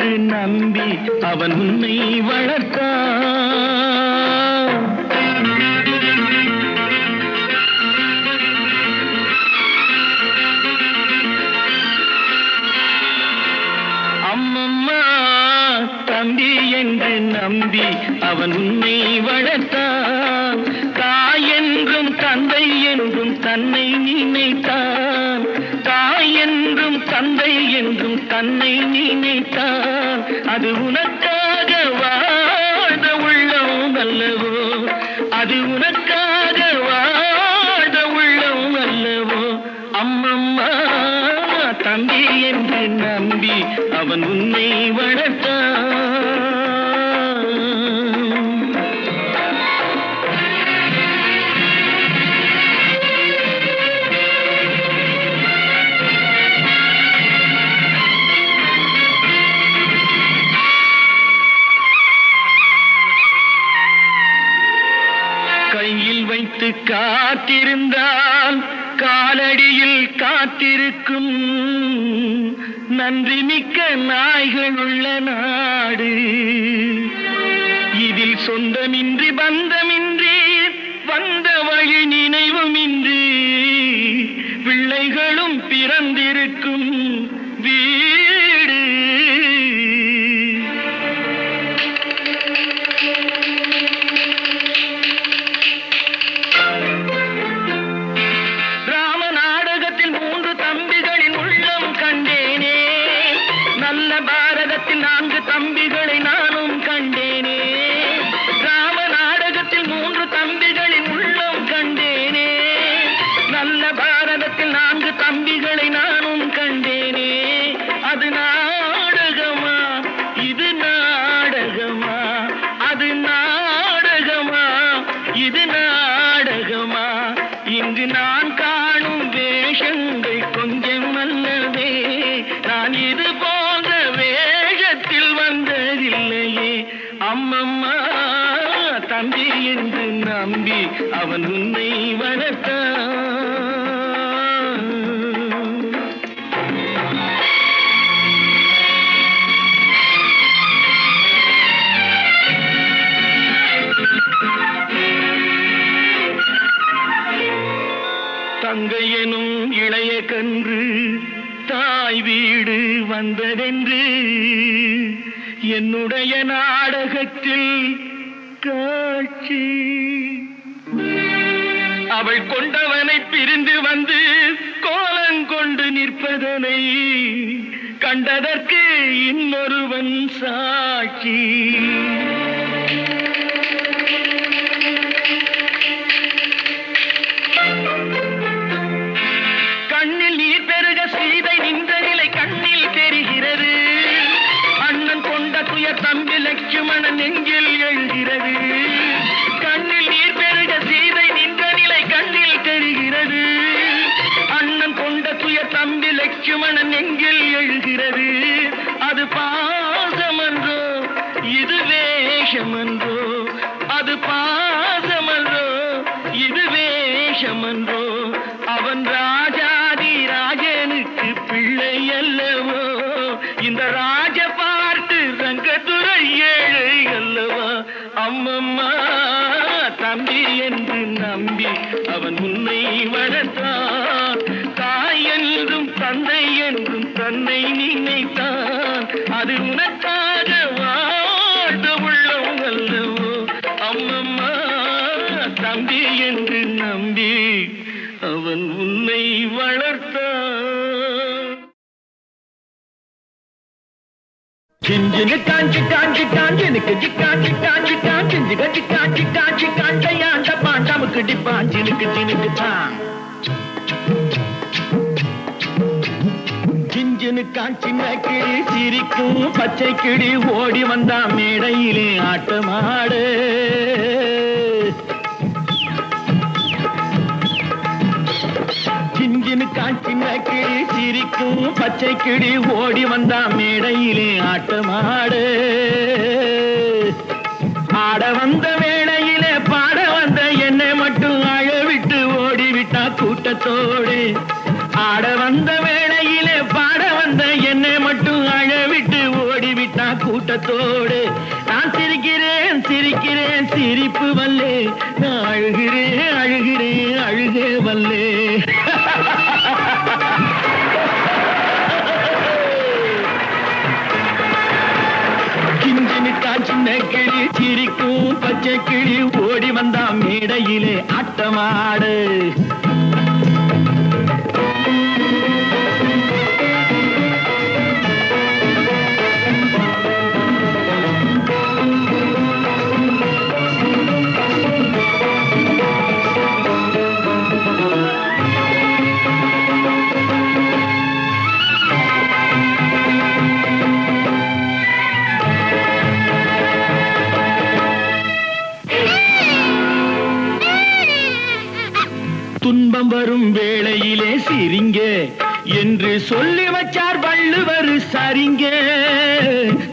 என்று நம்பி அவன் உன்னை வளர்த்தான். அம்மம்மா தம்பி என்று நம்பி அவன் உன்னை வளர்த்தான். தாய் என்றும் தந்தை என்றும் தன்னை நினைத்தான். தாய் என்றும் தந்தை என்றும் தன்னை நினைத்தான். அது உனக்காக வாழ்ந்த உள்ளம் அல்லவோ, அது உனக்காக வாழ்ந்த உள்ளம் அல்லவோ. அம்மம்மா தம்பி என்று நம்பி அவன் உன்னை வளர்த்தான். கையில் வைத்து காத்திருந்தால் காலடியில் காத்திருக்கும் நன்றி மிக்க நாய்கள் உள்ள நாடு. இதில் சொந்தமின்றி பந்தமின்றி வந்த வழி நினைவுமின்றி பிள்ளைகளும் பிறந்திருக்கும் வீடு. தம்பிகளை நானும் கண்டேனே. ராம நாடகத்தில் 3 தம்பிகளின் உள்ளம் கண்டேனே. நல்ல பாரதத்தில் 4 தம்பிகளை நானும் கண்டேனே. அது நாடகமா, இது நாடகமா, அது நாடகமா, இது நாடகமா. இங்கு நான் காணும் வேஷங்கள் கொஞ்சம் அல்லவே. நான் இது போன்ற வேஷத்தில் வந்ததில்லையே. அம்மம்மா தம்பி என்று நம்பி அவன் உன்னை வளர்த்தான். தங்கை எனும் இளைய கன்று தாய் வீடு வந்ததென்று என்னுடைய நாடகத்தில் காட்சி. அவள் கொண்டவனை பிரிந்து வந்து கோலங்கொண்டு நிற்பதனை கண்டதற்கு இன்னொருவன் சாட்சி. கண்ணில் நீர் பெருக சீதை நின்ற நிலை கண்ணில் தெரிகிறது. அண்ணன் கொண்ட துயர் தம்பி லட்சுமணன் நெஞ்சில் எழுகிறது. கண்ணில் நீர் பெருக சீதை நின்ற நிலை கண்ணில் தெரிகிறது. அண்ணன் கொண்ட துயர் தம்பி லட்சுமணன் நெஞ்சில் எழுகிறது. அது பாசமன்றோ, இது வேஷமன்றோ. அது பாசமன்றோ, இது வேஷமன்றோ. அவன் ராஜாதி ராஜனுக்கு பிள்ளை அல்லவோ. இந்த ராஜ பார்த்து ரங்கத்துறை ஏழை அல்லவா. அம்மம்மா தம்பி என்று நம்பி அவன் உன்னை வளர்த்தான். தாய் என்றும் தந்தை என்றும் தன்னை நினைத்தான். அது உனக்காக வாழ்ந்த உள்ளம் அல்லவோ. அம்மம்மா தம்பி என்று நம்பி அவன் உன்னை வளர்த்தான். சிஞ்சினு காஞ்சி காஞ்சி காஞ்சினுக்கு சிக்காஞ்சி காஞ்சி காஞ்சிஞ்சிக சிக்காஞ்சி காஞ்சி காஞ்சையாண்ட பாண்டாமுக்கு டிப்பாஞ்சினுக்கு சினுக்கு தான். சிஞ்சினு காஞ்சின கிளி சிரிக்கும் பச்சை கிளி ஓடி வந்தா மேடையிலே ஆட்டமாடு. சிஞ்சினு காஞ்சின கிளி சிரிக்கும் பச்சை கிளி ஓடி வந்தா மேடையிலே ஆட்டமாடு. ஆட வந்த வேளையிலே பாட வந்த என்னை மட்டும் அழவிட்டு ஓடிவிட்டா கூட்டத்தோடு. ஆட வந்த வேளையிலே பாட வந்த என்னை மட்டும் அழவிட்டு ஓடிவிட்டா கூட்டத்தோடு நான் சிரிக்கிறேன் சிரிக்கிறேன் சிரிப்பு வல்லே நான் அழுகிறேன் அழுகிறேன் அழுகே வல்லே சின்ன கிளி சிரிக்கும் பச்சை கிளி ஓடி வந்தா மேடையிலே ஆட்டமாடு துன்பம் வரும் வேளையிலே சிரிங்க என்று சொல்லி வச்சார் வள்ளுவர் சரிங்க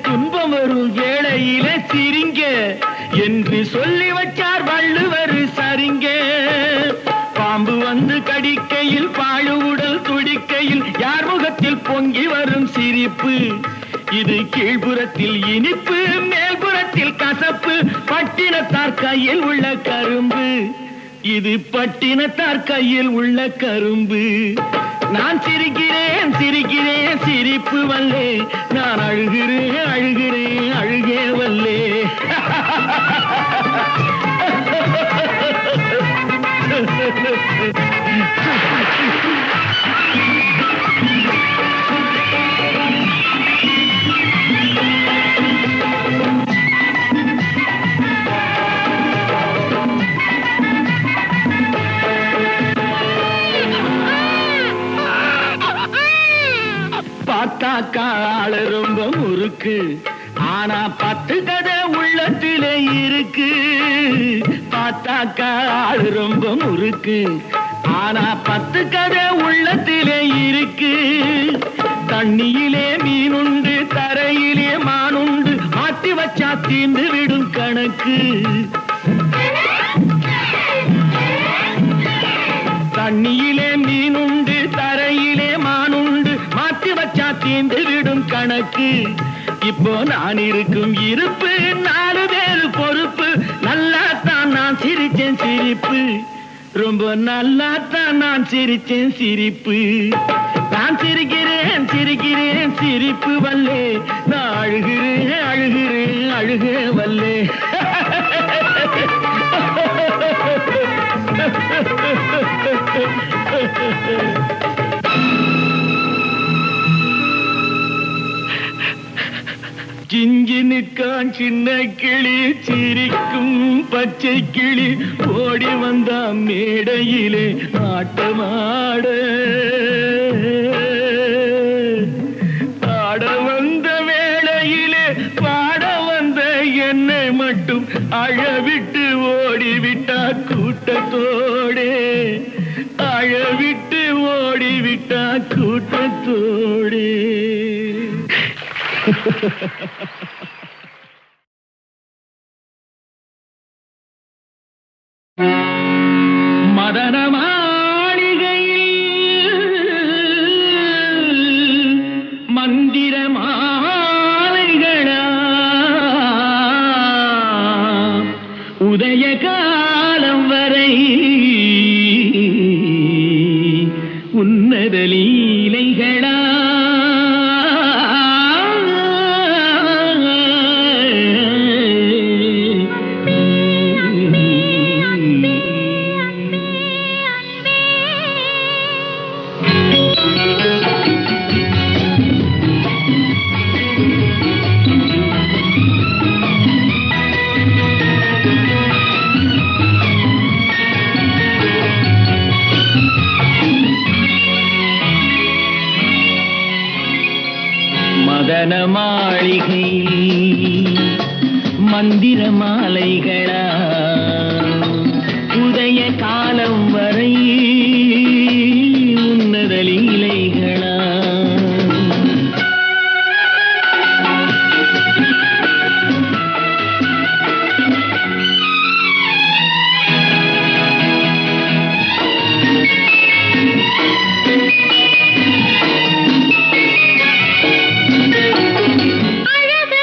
துன்பம் வரும் வேளையிலே சிரிங்க என்று சொல்லி வச்சார் வள்ளுவர் சரிங்க பாம்பு வந்து கடிக்கையில் பாழு உடல் துடிக்கையில் யார் முகத்தில் பொங்கி வரும் சிரிப்பு இது கீழ்புறத்தில் இனிப்பு மேல்புறத்தில் கசப்பு பட்டினத்தார் கையில் உள்ள கரும்பு இது பட்டினத்தார் கையில் உள்ள கரும்பு நான் சிரிக்கிறேன் சிரிக்கிறேன் சிரிப்பு வல்லே நான் அழுகிறேன் அழுகிறேன் அழுகே வல்லே பார்த்தாக்காள ரொம்ப முறுக்கு ஆனா 10 கதை உள்ளத்திலே இருக்கு பார்த்தாக்காள ரொம்ப முறுக்கு ஆனா 10 கதை உள்ளத்திலே இருக்கு தண்ணியிலே மீனுண்டு தரையிலே மானுண்டு மாட்டி வச்சா தீந்து விடும் கணக்கு தண்ணியிலே மீனுண்டு தரையிலே மானுண்டு மாற்றி வச்சா தீந்து விடும் கணக்கு இப்போ நான் இருக்கும் இருப்பு 4 பேரு பொறுப்பு நல்லாத்தான் நான் சிரிச்சேன் சிரிப்பு ரொம்ப நல்லாத்தான் நான் சிரிச்சேன் சிரிப்பு நான் சிரிக்கிறேன் சிரிக்கிறேன் சிரிப்பு வல்லே நான் அழுகிறேன் அழுகிறேன் அழுகே வல்லே சிஞ்சினுக்கான் சின்ன கிளி சிரிக்கும் பச்சை கிளி ஓடி வந்தா மேடையிலே ஆட்டமாட ஆட வந்த வேளையிலே பாட வந்த என்னை மட்டும் அழவிட்டு ஓடிவிட்டா கூட்டத்தோடே அழவிட்டு ஓடிவிட்டா கூட்டத்தோடே மதன மாளிகையில் மந்திர மாலைகளா உதய காலம் வரை உன்னத லீலைகளா மதன மாளிகையில் மந்திர மாலைகளா உதய காலம் வரை உன்னத லீலைகளா அழகு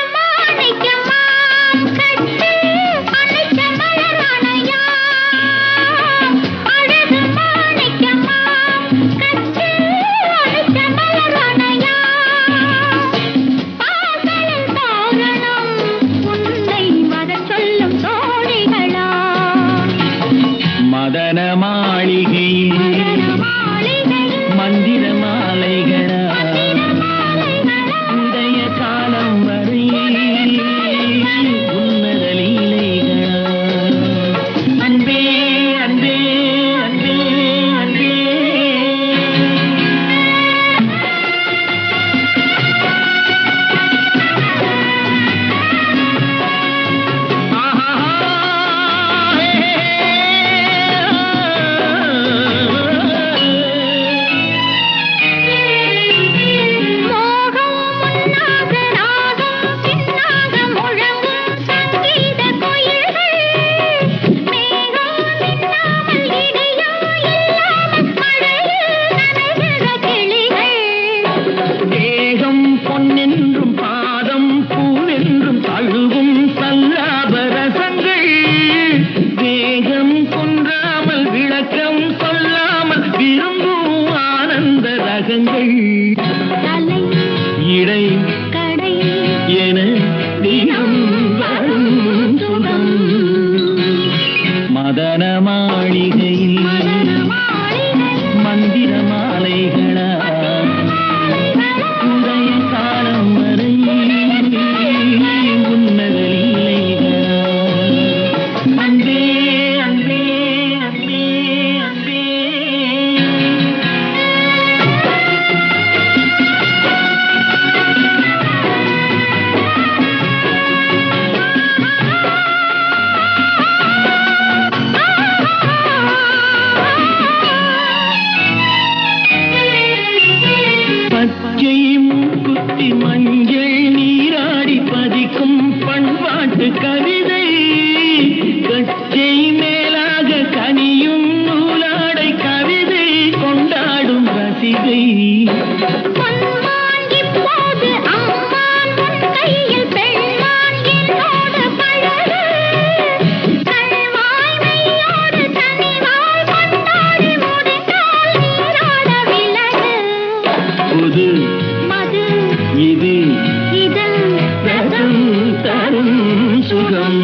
சுகம்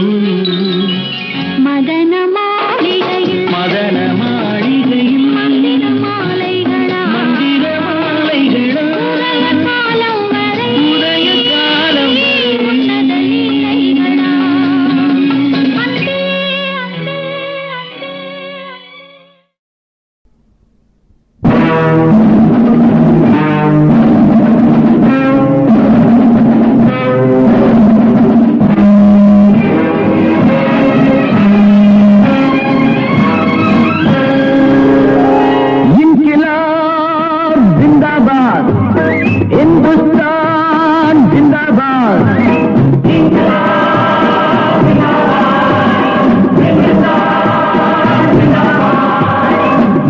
மதன மாளிகையில் மதன மாளிகையில் மந்திர மாலைகளா மந்திர மாலைகளா காலம் வரை உதய காலம் உன்னத லீலைகளா அன்பே அன்பே इनकलाब जिंदाबाद हिंदुस्तान जिंदाबाद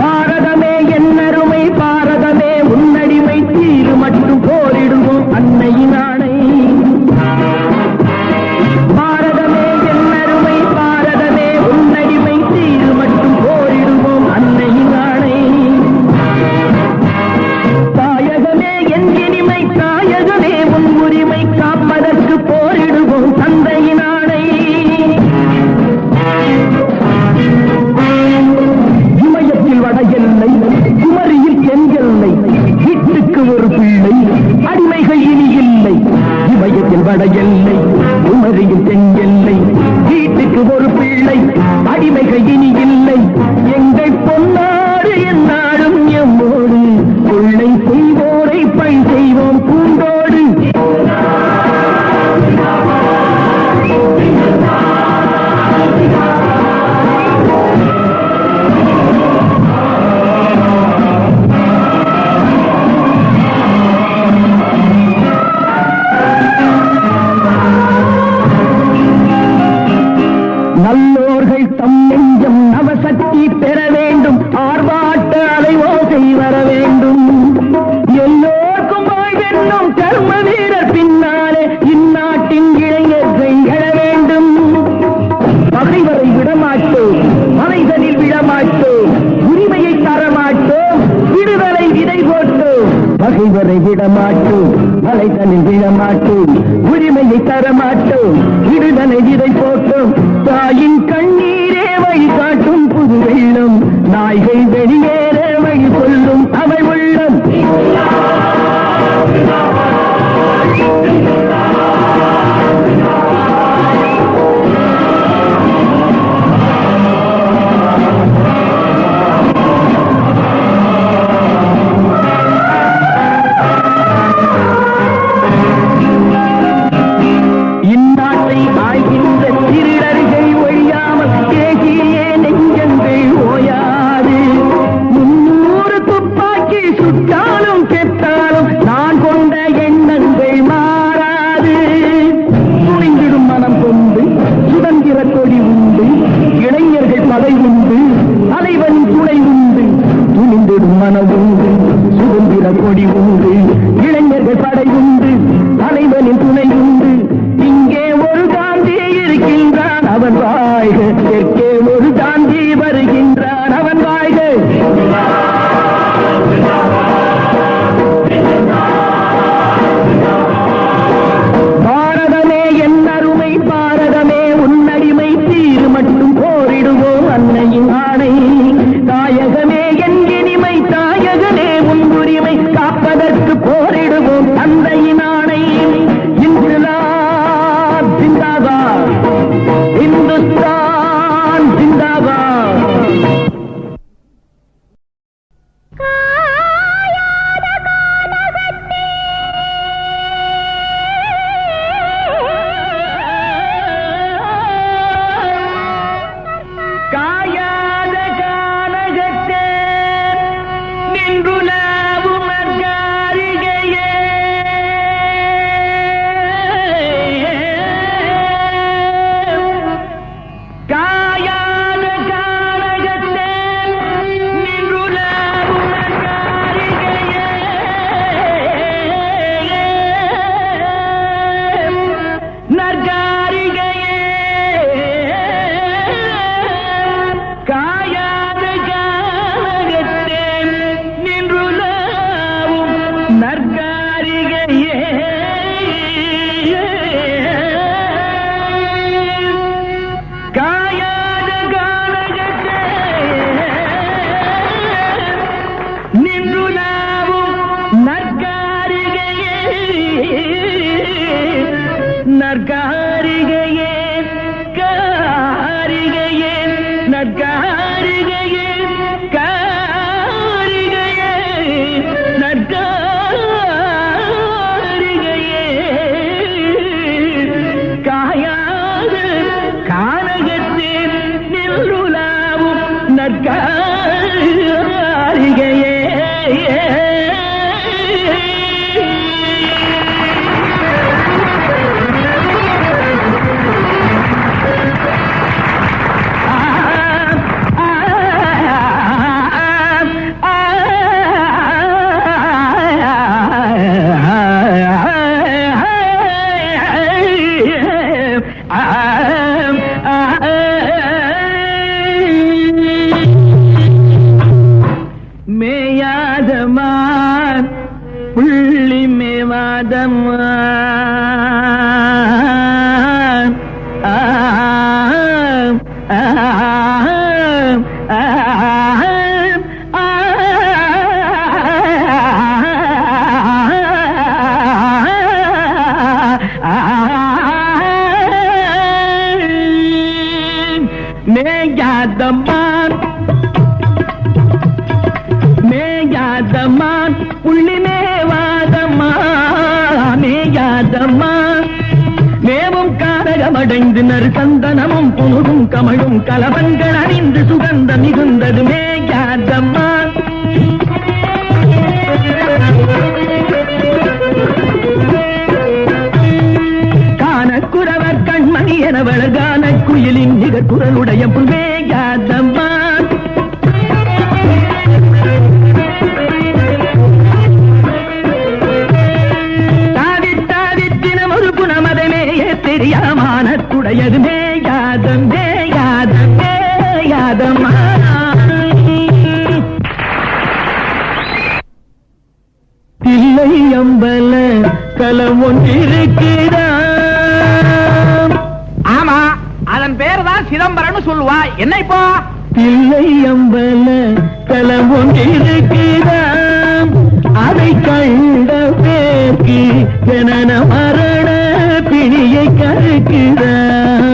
பாரதமே என்னருமை பாரதமே உன்னடிமை தீரு மட்டும் போரிடுவோம் அன்னையின் ஆணை பாரதமே என்னருமை பாரதமே உன்னடிமை தீரு மட்டும் போரிடுவோம் அன்னையின் ஆணை தாயகமே என் இனிமை தாயகமே உன் உரிமை காப்பதற்கு போரிடுவோம் தந்தையின் ஆணை இமயத்தில் வட எல்லை குமரியில் தென் எல்லை வீட்டுக்கு ஒரு பிள்ளை அடிமைகள் இனி இல்லை இமயத்தில் வட எல்லை குமரியில் தென் எல்லை வீட்டுக்கு ஒரு பிள்ளை அடிமைகள் இனி இல்லை எங்கள் பொன்னாடு என்னாடும் எம்மோடு கொள்ளை செய்வோரை பழி செய்வோம் பூண்டோடு நல்லோர்கள் தம் நெஞ்சம் நவசக்தி பெற வேண்டும் ஆர்ப்பாட்ட அலைவோசை வர வேண்டும் எல்லோருக்கும் வாழ்வென்னும் கர்ம வீரர் பின்னாலே இந்நாட்டின் இளைஞர்கள் எழ வேண்டும் பகைவரை விடமாட்டோம் மலைதனில் விடமாட்டோம் உரிமையை தரமாட்டோம் விடுதலை விதை போட்டோம் பகைவரை விடமாட்டோம் மலைதனில் விடமாட்டோம் உரிமையை தரமாட்டோம் விடுதலை விதை போட்டோம் தாயின் கண்ணீரே வழி காட்டும் புது வெள்ளம் நாய்கள் வெளியேற வழி சொல்லும் அவள் உள்ளம் இந்நாட்டை ஆய்கின்ற திருடர்கள் ஒழியாமல் தேசிய நெஞ்சங்கள் ஓயாது 300 துப்பாக்கி சுட்டாலும் கெட்டாலும் நான் கொண்ட எண்ணங்கள் மாறாது துணிந்திடும் மனம் கொண்டு சுதந்திர கொடி உண்டு இளைஞர்கள் படை உண்டு தலைவன் துணை உண்டு துணிந்திடும் மனம் உண்டு சுதந்திர கொடி உண்டு இளைஞர்கள் படை உண்டு தலைவனின் துணை உண்டு இங்கே ஒரு காந்தி இருக்கின்றான் அவன் வாழ்க தெற்கே ஒரு காந்தி வருகின்றான் அவன் வாழ்க பாரதமே என் அருமை பாரதமே உன்னடிமை தீரு மட்டும் போரிடுவோம் அன்னையின் ஆணை தாயகமே என் இனிமை தாயகமே உன் உரிமை காப்பதற்கு போரிடுவோம் தந்தையின் ஆணை இன்கிலாப் ஜிந்தாபாத் இந்துஸ்தான் ஜிந்தாபாத் காயாத கானகத்தே நின்றுலாவும் அற்காரிகையே காயாத கானகத்தே மேயாதம்மான் புள்ளி மேவாதம்மா மேயாதம்மா மேவும் காரகமடைந்து நறு சந்தனமும் புனுகும் கமழும் கலவங்கள் அணிந்து சுகந்த மிகுந்தது மேயாதம்மா காணக்குறவர் கண்மணி என வளர்கான குயிலின் நிகழ்குரலுடைய மேயாதம்மா தெரியாமானத்துடையது மேயாதம் மேயாதம் மேயாதம்மா தில்லை அம்பல கலம் ஒன்றிருக்கிறான். ஆமா, அதன் பேர் தான் சிதம்பரம்னு சொல்லுவா. என்ன இப்போ? தில்லை அம்பல கலம் ஒன்றிருக்கிறான். அதை கண்ட பேர்க்கு ஜனன மரண பிணியை கருக்கிறான்.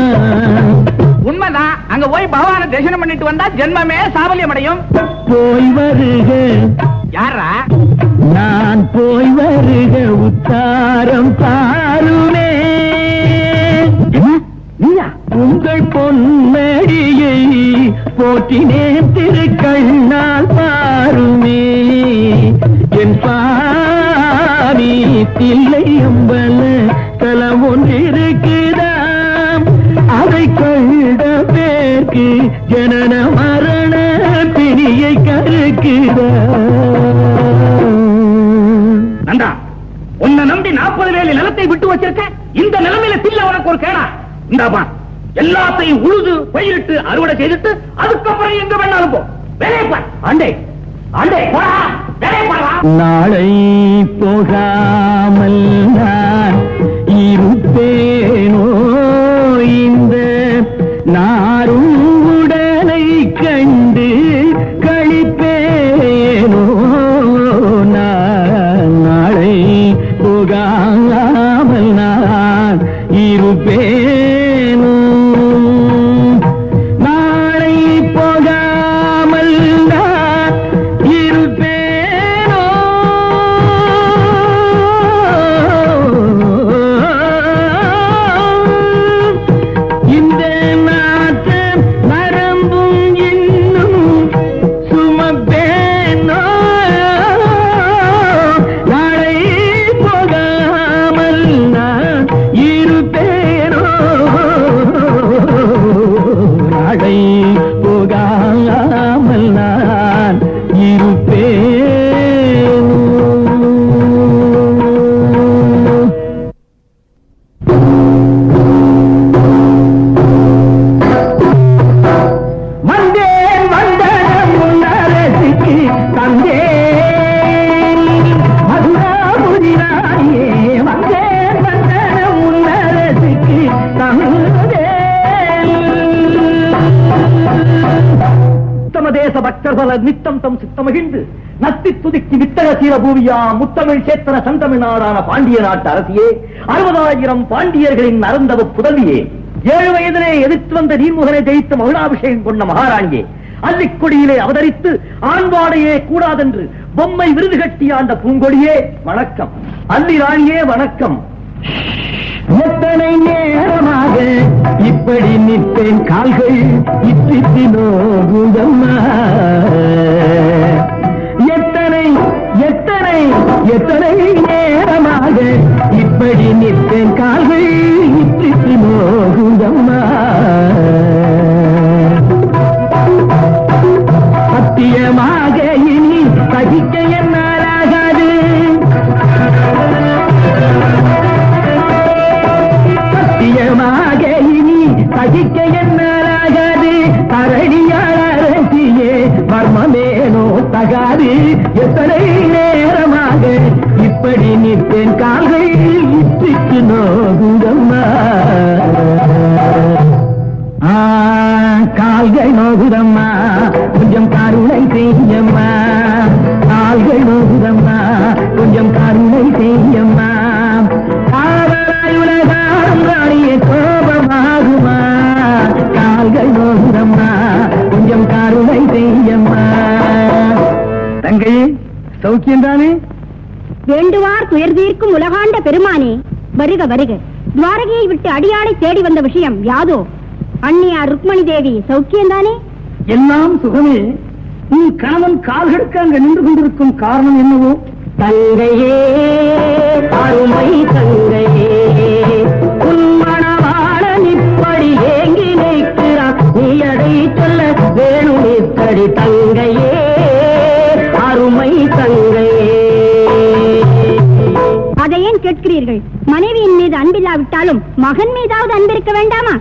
உண்மைதான். அங்க போய் பகவான தரிசனம் பண்ணிட்டு வந்தா ஜென்மமே சாபல்யம் அடையும். போய் வருக. யாரா? நான் போய் வருக உத்தாரம் பாருமே. நீயா? உங்கள் பொன்மடியை போற்றினேன் திருக்கண்ணால் பாருமே. என் பாவி தில்லை அம்பல தலம் ஒன்றிருக்கிறாம். அதை கண்ட பேர்க்கு ஜனன மரண பிணியை கருக்கிறான். நந்தா, உன்னை நம்பி 40 வேலி நிலத்தை விட்டு வச்சிருக்க. இந்த நிலைமையில தில்ல உனக்கு ஒரு கேடா? இந்தாப்பா, எல்லாத்தையும் உழுது பயிரிட்டு அறுவடை செய்துட்டு அதுக்கப்புறம் எங்க வேணாலும் போ. வேலையை பார். ஆண்டே ஆண்டே போடா, வேலையை பாரா. நாளை போகாமல் நான் இருப்பேனோ இந்த நாரும் உடலை கண்டு கழிப்பேனோ. நாளை போகாமல் நான் இருப்பேனோ. நாளை போகாமல் நான் இருப்பேனோ. இந்த நாட்டு நரம்பும் இன்னும் சுமப்பேனோ. நாளை போகாமல் நான் இருப்பேனோ. நாளை போகாமல் நான் இருப்பேனோ. வந்தேன் வந்தனம் முன்னரசுக்கு தந்தேன் மதுராபுரிராயே. வந்தேன் வந்தனம் முன்னரசுக்கு தந்தேன். உத்தமதேச பக்தர்பல நித்தம் தம் சித்தமகிழ்ந்து நத்தி துதிக்கு வித்தக சீல பூவியா முத்தமிழ் சேத்தன சந்தமிழ்நாடான பாண்டிய நாட்டு அரசியே, 60,000 பாண்டியர்களின் அருந்தவ புதல்வியே, 7 வயதிலே எதிர்த்து வந்த நீர்முகனை ஜெயித்து மகிழாபிஷேகம் கொண்ட மகாராணியே, அல்லிக்கொடியிலே அவதரித்து ஆண்பாடையே கூடாதென்று பொம்மை விருது கட்டி ஆண்ட பூங்கொடியே வணக்கம். அல்லி ராணியே வணக்கம். எத்தனை நேரமாக இப்படி நிற்பேன், கால்கள் இத்தித்தி நோகுதம்மா. எத்தனை எத்தனை எத்தனை நேரமாக இப்படி நிற்பேன், கால்கள் இத்தித்தி நோகுதம்மா. சத்தியமாக இனி சகிக்க என்னாலாகாது. சத்தியமாக இனி சகிக்க என்னாலாகாது. தரணியாளரசியே மர்மமேனோ தகாது. எத்தனை நேரமாக இப்படி சௌக்கியம்தானே? வேண்டுவார் துயர் தீர்க்கும் உலகாண்ட பெருமானே, வருக வருக. துவாரகையை விட்டு அடியாளை தேடி வந்த விஷயம் யாதோ? அண்ணியார் ருக்மணி தேவி சௌக்கியம்தானே? எல்லாம் சுகமே. உன் கணவன் கால்களுக்கு அங்க நின்று கொண்டிருக்கும் காரணம் என்னவோ? தங்கையே, அருமை தங்கையே, உன் மணவாளன் இப்படி ஏங்கி நிற்கிறான், நீ அதை சொல்ல வேணும் இத்தடி தங்கையே, அருமை தங்கையே. அதை ஏன் கேட்கிறீர்கள்? மனைவியின் மீது அன்பில்லாவிட்டாலும் மகன் மீதாவது அன்பிருக்க வேண்டாமா?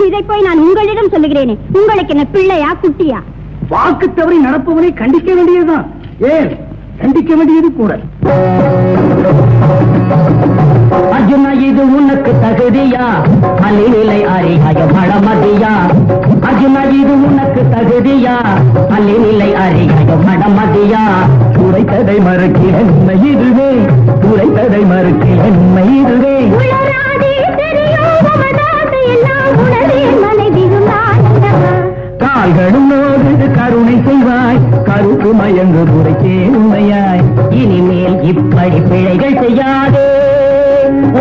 இதை போய் நான் உங்களிடம் சொல்லுகிறேனே, உங்களுக்கு என்ன பிள்ளையா குட்டியா? வாக்கு தவறி நடப்பவனை கண்டிக்க வேண்டியதுதான், ஏன் கண்டிக்க வேண்டியது கூட. அர்ஜுனா, இது உனக்கு தகுதியா? அலிநிலை அறியாய மடமதியா? அர்ஜுனா, இது உனக்கு தகுதியா? அலிநிலை அறியாய மடமதியா? உரைத்ததை மறுக்கிற உண்மை இதுவே, உரைத்ததை மறுக்கிற உண்மை இதுவே. கால்களும் நோது கருணை செய்வாய், கருத்து மயங்கு புரைக்கே உண்மையாய். இனிமேல் இப்படி பிழைகள் செய்யாதே,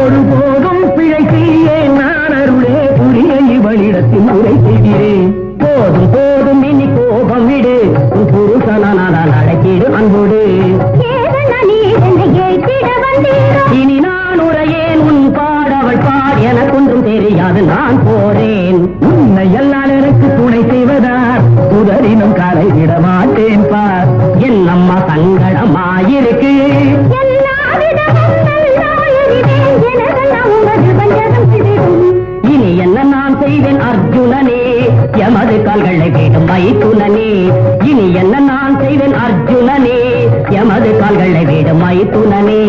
ஒருபோதும் பிழை செய்ய நான் அருளே புரிய இவளிடத்தில் உரை செய்கிறேன். போதும் போதும் இனி கோபம் விடு, உன் புருஷனான அழைக்கிடு அன்போடு. இனி நான் உரையேன், உன் பாடவள் பாட எனக்கொன்றும் தெரியாது, நான் போறேன். உன்னை எல்லாம் எனக்கு துணை செய்வதார், உதறினும் காலை விட மாட்டேன் பார். என் அம்மா சங்கடமாயிருக்கு, இனி என்ன நான் செய்வேன் அர்ஜுனனே, எமது கால்களை வீடும் மைத்துனனே. இனி என்ன நான் செய்வேன் அர்ஜுனனே, எமது கால்களை வீடும் மைத்துனனே.